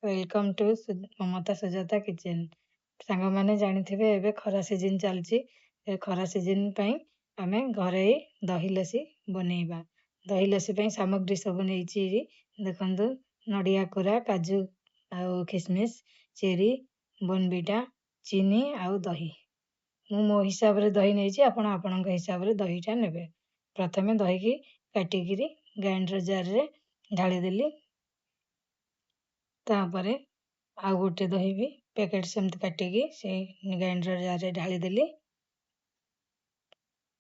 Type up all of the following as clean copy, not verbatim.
Welcome to Mamata Sujata kitchen. सांग मैंने जानिथिबे एबे खरा सीजन चलची। ए खरा सीजन पई आमे घरे दही लसी बनेइबा। दही लसी पई सामग्री सब नेइची देखंदु नडिया कोरा काजू आउ किशमिश चेरी बोनविटा चीनी आउ दही। मु मो हिसाब रे दही नेइची आपण आपणक हिसाब रे दहीटा नेबे। प्रथमे दही की काटिकिरी ग्राइंडर जार रे ढाली देली। तापरे आउ गोटे दही भी पैकेट सेमती काटिकी से ग्राइंडर जार रे ढाली देली।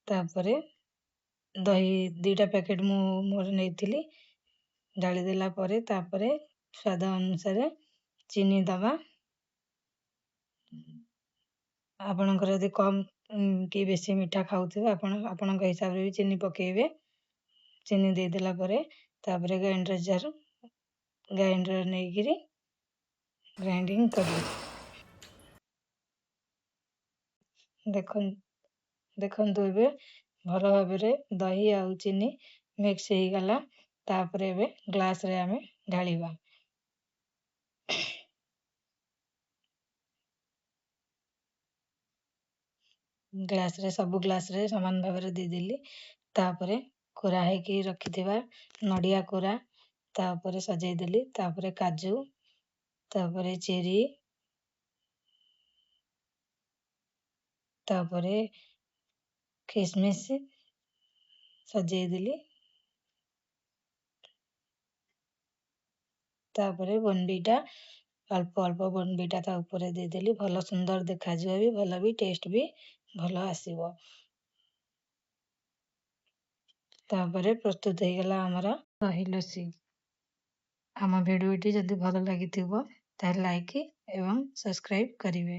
तापरे दही 2टा पैकेट मु मोर नेइथिली ढाली देला परे तापरे स्वाद अनुसार चीनी दबा। आपणकर यदि कम कि बेसी मीठा खाउथिबे आपणक हिसाब रे भी चीनी पकेइबे। चीनी दे देला परे तापरे ग्राइंडर नेइकिरी ग्राइंडिंग करली। देखंतु एबे भल भाबरे दही आउ चीनी मिक्स हो गला। तापरे एबे ग्लास रे आमे ढालिबा। ग्लास रे सब ग्लास रे समान भाबरे दे देली। तापरे कोरा है कि रखिथिबा नडिया कोरा तापरे सजाई देली। तापरे काजू तापरे चेरी तापरे किशमिश सजाई देली। तापरे बोनविटा अल्प अल्प बोनविटा ता ऊपर दे देली। भल सुंदर देखा जियो भी भल भी टेस्ट भी भल आसीबो। तापरे प्रस्तुत हो गला हमरा दही लस्सी। आम भिडियोटी जदि भल लागिथिबो ताहे लाइक एवं सब्सक्राइब करिवे।